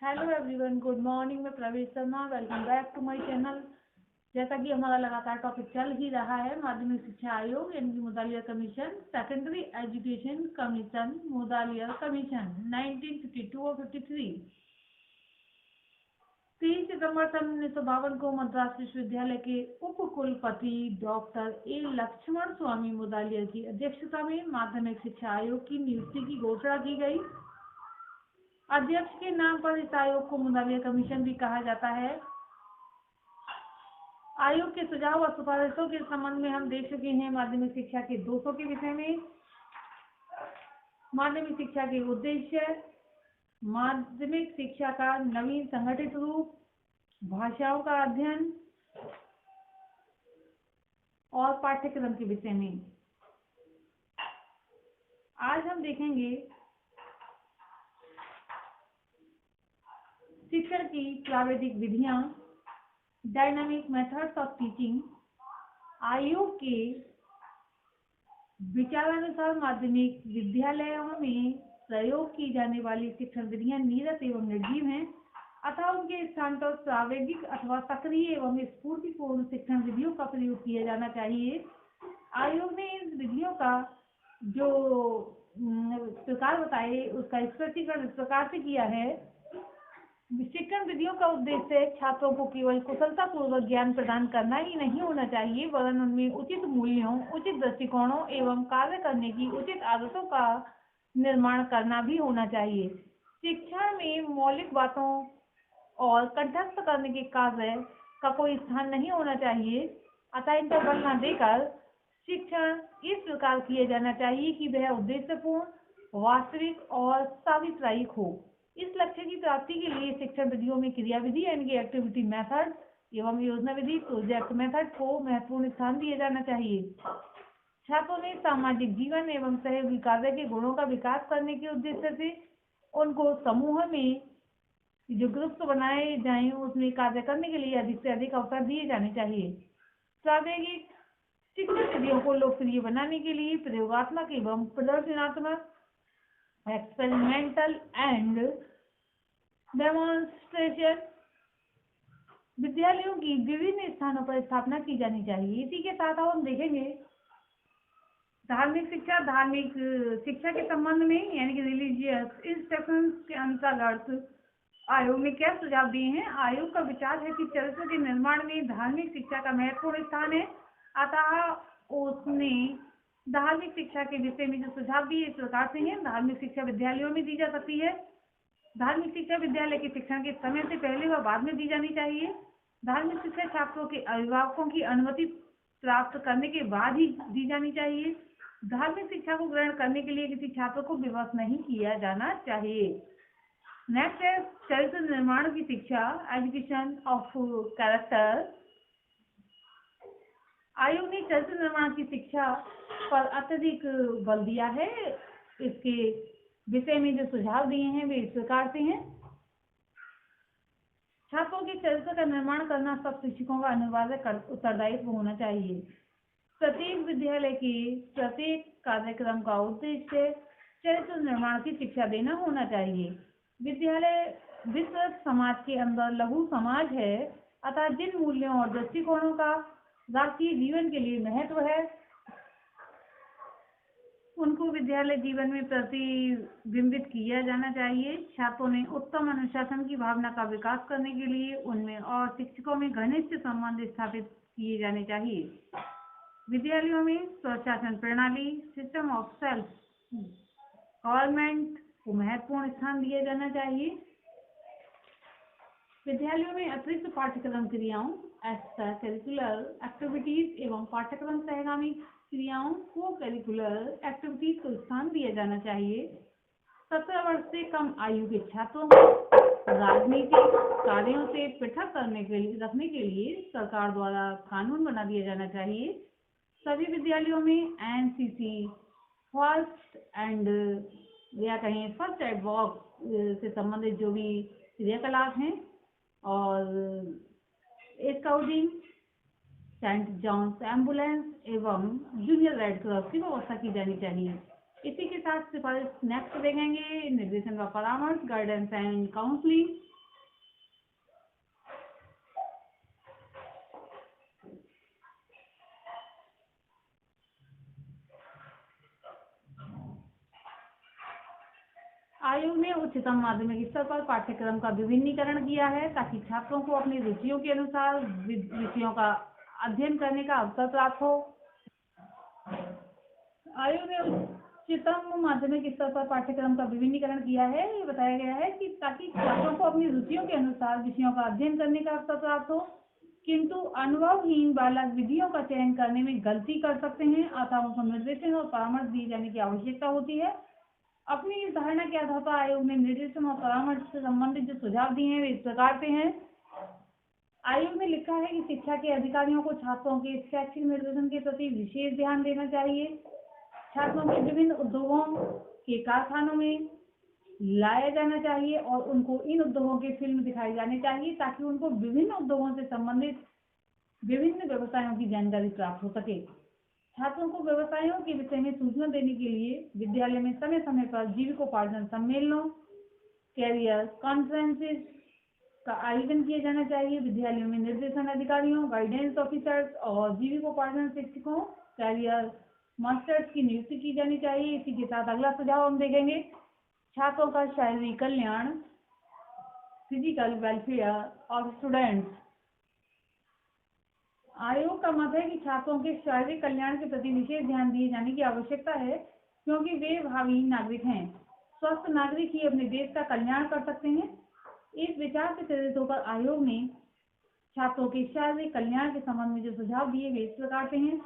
Hello everyone, good morning. मैं Pravesh Sharma, welcome back to my channel. जैसा कि हमारा लगातार टॉपिक चल ही रहा है, माध्यमिक शिक्षा आयोग यानी कि Mudaliar commission, secondary education commission, Mudaliar commission 1952 और 53। 3 सितंबर सन 1952 को मद्रास विश्वविद्यालय के उप कुलपति डॉक्टर ए लक्ष्मण स्वामी मुदालिया की अध्यक्षता में माध्यमिक शिक्षा आयोग की नियुक्ति की घोषणा की गई। अध्यक्ष के नाम पर इस आयोग को मुदालिया कमीशन भी कहा जाता है। आयोग के सुझाव और सिफारिशों के संबंध में हम देख चुके हैं माध्यमिक शिक्षा के 200 के विषय में। माध्यमिक शिक्षा के उद्देश्य, माध्यमिक शिक्षा का नवीन संगठित रूप, भाषाओं का अध्ययन और पाठ्यक्रम के विषय में। आज हम देखेंगे शिक्षण की प्राविधिक विधियां, डायनामिक मेथड्स ऑफ टीचिंग। आयोग के विचारानुसार माध्यमिक विद्यालयों में प्रयोग की जाने वाली शिक्षण विधियां नीरस एवं निर्जीव हैं, अतः उनके स्थान पर प्राविधिक अथवा सक्रिय एवं स्फूर्तिपूर्ण शिक्षण विधियों का प्रयोग किया जाना चाहिए। आयोग ने इन विधियों का जो प्रकार बताए उसका स्पष्टीकरण इस प्रकार से किया है। शिक्षण विधियों का उद्देश्य छात्रों को केवल कुशलता पूर्वक ज्ञान प्रदान करना ही नहीं होना चाहिए, वरन उनमें उचित मूल्यों, उचित दृष्टिकोणों एवं कार्य करने की उचित आदतों का निर्माण करना भी होना चाहिए। शिक्षण में मौलिक बातों और कंठस्थ करने के कार्य का कोई स्थान नहीं होना चाहिए, अतः इन पर बल न देकर शिक्षण इस प्रकार किया जाना चाहिए कि वह उद्देश्यपूर्ण, वास्तविक और सावित्रायिक हो। इस लक्ष्य की प्राप्ति के लिए शिक्षण विधियों में क्रियाविधि यानी कि एक्टिविटी मेथड एवं योजना विधि, प्रोजेक्ट मेथड को महत्वपूर्ण स्थान दिया जाना चाहिए। छात्रों में सामाजिक जीवन एवं सहयोगी कार्य के गुणों का विकास करने के उद्देश्य से उनको समूह में जो ग्रुप्स बनाए जाएं उसमें कार्य करने के लिए अधिक से अधिक अवसर दिए जाने चाहिए। प्रायोगिक शिक्षण विधियों को लोकप्रिय बनाने के लिए प्रयोगात्मक एवं प्रदर्शनात्मक, एक्सपेरिमेंटल एंड डेमोन्स्ट्रेशन विद्यालयों की विभिन्न स्थानों पर स्थापना की जानी चाहिए। इसी के साथ हम देखेंगे धार्मिक शिक्षा। धार्मिक शिक्षा के संबंध में यानी कि रिलीजियस इंस्ट्रक्शंस के अंतर्गत आयोग ने क्या सुझाव दिए हैं। आयोग का विचार है कि चरित्र के निर्माण में धार्मिक शिक्षा का महत्वपूर्ण स्थान है, अतः उसने धार्मिक शिक्षा के विषय में जो सुझाव दिए इस प्रकार से हैं। धार्मिक शिक्षा विद्यालयों में दी जा सकती है। धार्मिक शिक्षा विद्यालय के शिक्षण के समय से पहले व बाद में दी जानी चाहिए। धार्मिक शिक्षा छात्रों के अभिभावकों की अनुमति प्राप्त करने के बाद ही दी जानी चाहिए। धार्मिक शिक्षा को ग्रहण करने के लिए किसी छात्र को विवश नहीं किया जाना चाहिए। नेक्स्ट है चरित्र निर्माण की शिक्षा, एजुकेशन ऑफ कैरेक्टर। आयोग ने चरित्र निर्माण की शिक्षा पर अत्यधिक बल दिया है। इसके विषय में जो सुझाव दिए हैं वे इस प्रकार से हैं। छात्रों के चरित्र का निर्माण करना सब शिक्षकों का अनिवार्य उत्तरदायित्व होना चाहिए। प्रत्येक विद्यालय के प्रत्येक कार्यक्रम का उद्देश्य चरित्र निर्माण की शिक्षा देना होना चाहिए। विद्यालय विस्तृत समाज के अंदर लघु समाज है, अतः जिन मूल्यों और दृष्टिकोणों का राष्ट्रीय जीवन के लिए महत्व है उनको विद्यालय जीवन में प्रतिबिंबित किया जाना चाहिए। छात्रों में उत्तम अनुशासन की भावना का विकास करने के लिए उनमें और शिक्षकों में घनिष्ठ संबंध स्थापित किए जाने चाहिए। विद्यालयों में स्वशासन प्रणाली, सिस्टम ऑफ सेल्फ गवर्नमेंट को महत्वपूर्ण स्थान दिया जाना चाहिए। विद्यालयों में अतिरिक्त पाठ्यक्रम क्रियाओं, एक्स्ट्रा करिकुलर एक्टिविटीज एवं पाठ्यक्रम सहगामी क्रियाओं को करिकुलर एक्टिविटीज को स्थान दिया जाना चाहिए। 17 वर्ष से कम आयु के छात्रों को राजनीतिक कार्यों से पृथक रखने के लिए सरकार द्वारा कानून बना दिया जाना चाहिए। सभी विद्यालयों में एनसीसी फर्स्ट एड बॉक्स से संबंधित जो भी क्रियाकलाप हैं और स्काउटिंग, सेंट जॉन्स एम्बुलेंस एवं जूनियर रेड क्रॉस की व्यवस्था की जानी चाहिए। इसी के साथ सिफारिश नेक्स्ट देखेंगे निर्देशन व परामर्श, गाइडेंस एंड काउंसलिंग। आयोग ने उच्चतम माध्यमिक स्तर पर पाठ्यक्रम का विभिन्नीकरण किया है ताकि छात्रों को अपनी रुचियों के अनुसार विषयों का अध्ययन करने का अवसर प्राप्त हो। आयोग ने उच्चतम माध्यमिक स्तर पर पाठ्यक्रम का विभिन्नीकरण किया है। ये बताया गया है कि ताकि छात्रों को अपनी रुचियों के अनुसार विषयों का अध्ययन करने का अवसर प्राप्त हो, किंतु अनुभवहीन बालक विधियों का चयन करने में गलती कर सकते हैं, अतः उनको निर्देशन और परामर्श दिए जाने की आवश्यकता होती है। अपनी इस धारणा के आधार पर आयोग ने निर्देशन और परामर्श से संबंधित जो सुझाव दिए हैं वे इस प्रकार से हैं। आयोग ने लिखा है कि शिक्षा के अधिकारियों को छात्रों के शैक्षिक निर्देशन के प्रति विशेष ध्यान देना चाहिए। छात्रों को विभिन्न उद्योगों के कारखानों में लाया जाना चाहिए और उनको इन उद्योगों के फिल्म दिखाए जाने चाहिए ताकि उनको विभिन्न उद्योगों से संबंधित विभिन्न व्यवसायों की जानकारी प्राप्त हो सके। छात्रों को व्यवसायों के विषय में सूचना देने के लिए विद्यालय में समय समय पर जीविकोपार्जन सम्मेलनों, कैरियर कॉन्फ्रेंसेस का आयोजन किया जाना चाहिए। विद्यालयों में निर्देशन अधिकारियों, गाइडेंस ऑफिसर्स और जीविकोपार्जन शिक्षकों, कैरियर मास्टर्स की नियुक्ति की जानी चाहिए। इसी के साथ अगला सुझाव हम देखेंगे, छात्रों का शारीरिक कल्याण, फिजिकल वेलफेयर ऑफ स्टूडेंट्स। आयोग का मत है कि छात्रों के शारीरिक कल्याण के प्रति विशेष ध्यान दिए जाने की आवश्यकता है क्योंकि वे भावी नागरिक हैं। स्वस्थ नागरिक ही अपने देश का कल्याण कर सकते हैं। इस विचार से प्रेरित होकर आयोग ने छात्रों के शारीरिक कल्याण के संबंध में जो सुझाव दिए वे इस प्रकार से हैं,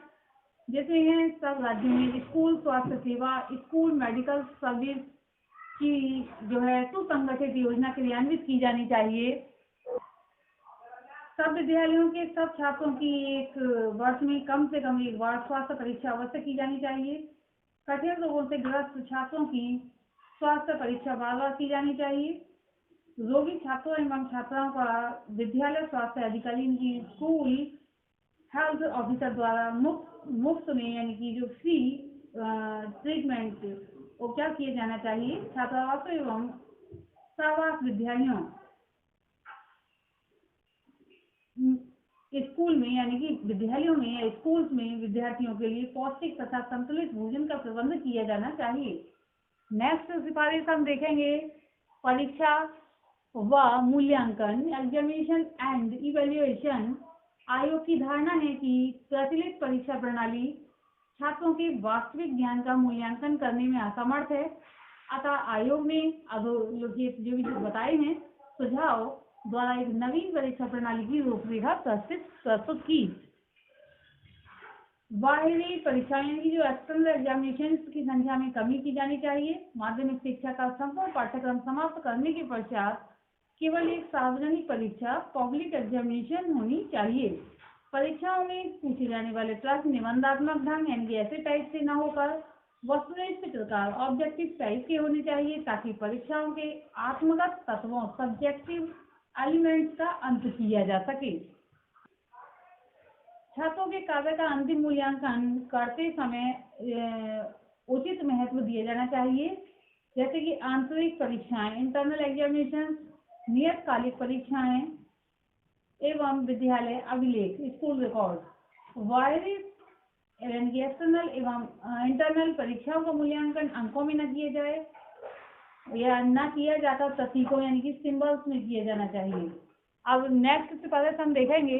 जैसे हैं सब राज्यों में स्कूल स्वास्थ्य सेवा, स्कूल मेडिकल सर्विस की जो है सुसंगठित योजना क्रियान्वित की जानी चाहिए। सब विद्यालयों के सब छात्रों की एक वर्ष में कम से कम एक बार स्वास्थ्य परीक्षा अवश्य की जानी चाहिए। कठिन रोगों से ग्रस्त छात्रों की स्वास्थ्य परीक्षा बार बार की जानी चाहिए। रोगी छात्रों एवं छात्राओं का विद्यालय स्वास्थ्य अधिकारी की स्कूल हेल्थ ऑफिसर द्वारा मुफ्त में यानी कि जो फ्री ट्रीटमेंट उपचार किए जाना चाहिए। छात्रावासों एवं शावास विद्यालयों स्कूल में यानी कि विद्यालयों में या स्कूल्स में विद्यार्थियों के लिए पौष्टिक तथा संतुलित भोजन का प्रबंध किया जाना चाहिए। नेक्स्ट सिफारिश हम देखेंगे, परीक्षा व मूल्यांकन, एग्जामिनेशन एंड इवैल्यूएशन। आयोग की धारणा है कि प्रचलित परीक्षा प्रणाली छात्रों के वास्तविक ज्ञान का मूल्यांकन करने में असमर्थ है, अतः आयोग ने अधोलिखित जो भी बताए हैं सुझाव द्वारा एक नवीन परीक्षा प्रणाली की रूपरेखा प्रस्तुत की। बाहरी परीक्षाएं की जो एक्सटर्नल एग्जामिनेशन की संख्या में कमी की जानी चाहिए। माध्यमिक शिक्षा का संपूर्ण पाठ्यक्रम समाप्त करने के पश्चात केवल एक सार्वजनिक परीक्षा पब्लिक एग्जामिनेशन होनी चाहिए। परीक्षाओं में पूछे जाने वाले प्रश्न निबंधात्मक ढंग यानी ऐसे टाइप से न होकर वस्तुनिष्ठ प्रकार ऑब्जेक्टिव टाइप के होने चाहिए ताकि परीक्षाओं के आत्मगत तत्वों सब्जेक्टिव एलिमेंट्स का अंत किया जा सके। छात्रों के कार्य का अंतिम मूल्यांकन करते समय उचित महत्व दिया जाना चाहिए, जैसे कि आंतरिक परीक्षाएं, इंटरनल एग्जामिनेशन, नियतकालिक परीक्षाएं एवं विद्यालय अभिलेख, स्कूल रिकॉर्ड। बाहरी यानी एक्सटर्नल एवं इंटरनल परीक्षाओं का मूल्यांकन अंकों में न किया जाए या न किया जाता प्रतीकों यानी कि सिंबल्स में किया जाना चाहिए। अब नेक्स्ट से पहले हम देखेंगे,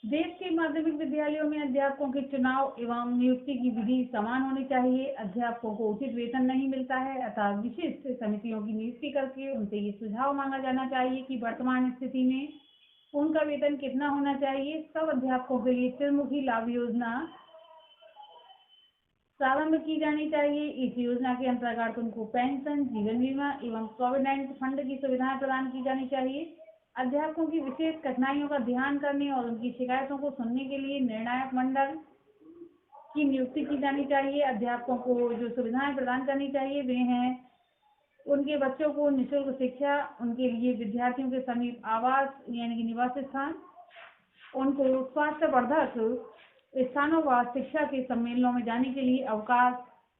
देश के माध्यमिक विद्यालयों में अध्यापकों के चुनाव एवं नियुक्ति की विधि समान होनी चाहिए। अध्यापकों को उचित वेतन नहीं मिलता है, अतः विशिष्ट समितियों की नियुक्ति करके उनसे ये सुझाव मांगा जाना चाहिए कि वर्तमान स्थिति में उनका वेतन कितना होना चाहिए। सब अध्यापकों के लिए त्रिमुखी लाभ योजना प्रारंभ की जानी चाहिए। इस योजना के अंतर्गत उनको पेंशन, जीवन बीमा एवं प्रोविडेंट फंड की सुविधाएं प्रदान की जानी चाहिए। अध्यापकों की विशेष कठिनाइयों का ध्यान करने और उनकी शिकायतों को सुनने के लिए निर्णायक मंडल की नियुक्ति की जानी चाहिए। अध्यापकों को जो सुविधाएं प्रदान करनी चाहिए वे हैं उनके बच्चों को निःशुल्क शिक्षा, उनके लिए विद्यार्थियों के समीप आवास यानी कि निवास स्थान, उनको स्वास्थ्यवर्धक स्थानों व शिक्षा के सम्मेलनों में जाने के लिए अवकाश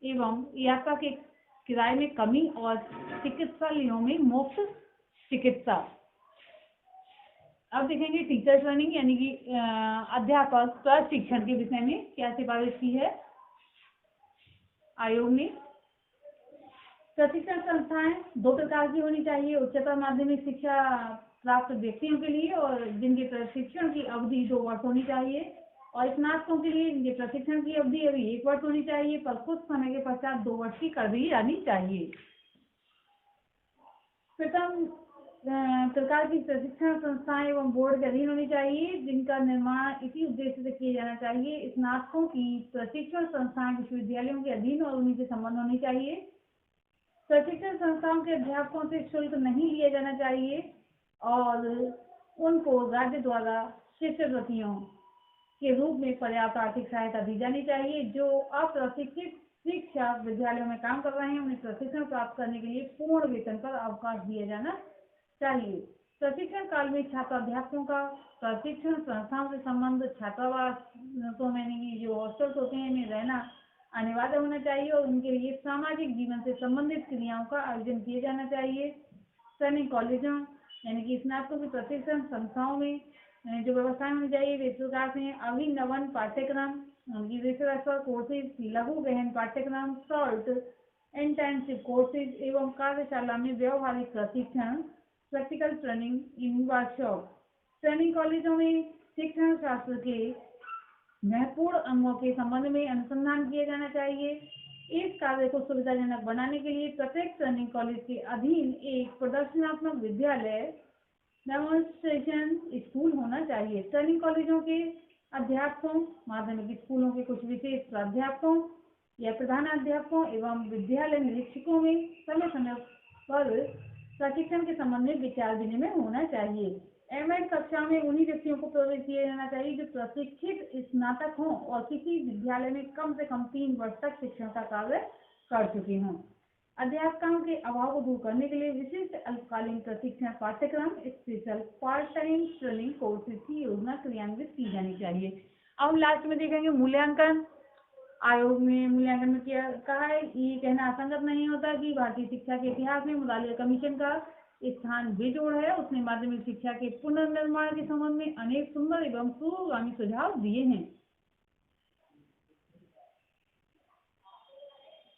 एवं यात्रा के किराए में कमी और चिकित्सालयों में मुफ्त चिकित्सा। अब देखेंगे टीचर ट्रेनिंग यानी कि अध्यापक प्रशिक्षण के विषय में क्या सिफारिश की है। आयोग ने। प्रशिक्षण संस्थाएं 2 प्रकार की होनी चाहिए, उच्चतर माध्यमिक शिक्षा प्राप्त व्यक्तियों के लिए और जिनके प्रशिक्षण की अवधि 2 वर्ष होनी चाहिए, और स्नातकों के लिए जिनके प्रशिक्षण की अवधि अभी 1 वर्ष होनी चाहिए पर कुछ समय के पश्चात 2 वर्ष की कर दी जानी चाहिए। प्रथम प्रकार की प्रशिक्षण संस्थाएं एवं बोर्ड के अधीन होनी चाहिए, जिनका निर्माण इसी उद्देश्य से किया जाना चाहिए। स्नातकों की प्रशिक्षण संस्थाएं विश्वविद्यालयों के अधीन और उन्हीं से संबंध होनी चाहिए। प्रशिक्षण संस्थाओं के अध्यापकों से शुल्क नहीं लिया जाना चाहिए और उनको राज्य द्वारा शिष्यवृत्तियों के रूप में पर्याप्त आर्थिक सहायता दी जानी चाहिए। जो अप्रशिक्षित शिक्षक विद्यालयों में काम कर रहे हैं उन्हें प्रशिक्षण प्राप्त करने के लिए पूर्ण वेतन पर अवकाश दिया जाना चाहिए। प्रशिक्षण काल में छात्राध्यापकों का प्रशिक्षण संस्थाओं से संबंध छात्रावासों में जो हॉस्टल्स होते हैं इनमें रहना अनिवार्य होना चाहिए और उनके लिए सामाजिक जीवन से संबंधित क्रियाओं का आयोजन किया जाना चाहिए। ट्रेनिंग कॉलेजों यानी कि स्नातकों की प्रशिक्षण संस्थाओं में जो व्यवस्थाएं होनी चाहिए वे इस प्रकार से अभिनवन पाठ्यक्रम, रिसर्चर कोर्सेज, लघु गहन पाठ्यक्रम, शॉर्ट इंटेंसिव कोर्सेज एवं कार्यशाला में व्यवहारिक प्रशिक्षण, practical training in workshop. Training कॉलेजों में शिक्षण शास्त्र के महत्वपूर्ण अंगों के संबंध में अनुसंधान किया जाना चाहिए। इस कार्य को सुविधाजनक बनाने के लिए प्रत्येक ट्रेनिंग कॉलेज के अधीन एक प्रदर्शनात्मक विद्यालय डेमोन्स्ट्रेशन स्कूल होना चाहिए। ट्रेनिंग कॉलेजों के अध्यापकों, माध्यमिक स्कूलों के कुछ विशेष प्राध्यापकों या प्रधानाध्यापकों एवं विद्यालय निरीक्षकों में समय समय पर प्रशिक्षण के संबंध में विचार विनिमय होना चाहिए। एमएड कक्षा में उन्हीं व्यक्तियों को प्रवेश दिया जाना चाहिए जो प्रशिक्षित स्नातक हों और किसी विद्यालय में कम से कम 3 वर्ष तक शिक्षण का कार्य कर चुके हों। अध्यापकों के अभाव को दूर करने के लिए विशिष्ट अल्पकालीन प्रशिक्षण पाठ्यक्रम, special part time training courses की योजना क्रियान्वित की जानी चाहिए। अब लास्ट में देखेंगे मूल्यांकन। आयोग ने मूल्यांकन में क्या कहा है, ये कहना असंगत नहीं होता कि भारतीय शिक्षा के इतिहास में मुतालिका कमीशन का स्थान बेजोड़ है। उसने माध्यमिक शिक्षा के पुनर्निर्माण के संबंध में अनेक सुंदर एवं पूर्वगामी सुझाव दिए हैं।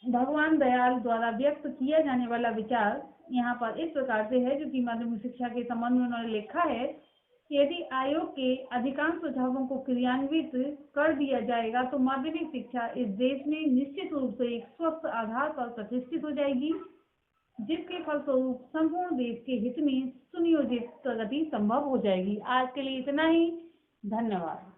भगवान दयाल द्वारा व्यक्त किया जाने वाला विचार यहाँ पर इस प्रकार से है, जो कि माध्यमिक शिक्षा के संबंध में उन्होंने लिखा है कि यदि आयोग के अधिकांश सुझावों को क्रियान्वित कर दिया जाएगा तो माध्यमिक शिक्षा इस देश में निश्चित रूप से एक स्वस्थ आधार पर प्रतिष्ठित हो जाएगी, जिसके फलस्वरूप संपूर्ण देश के हित में सुनियोजित प्रगति संभव हो जाएगी। आज के लिए इतना ही, धन्यवाद।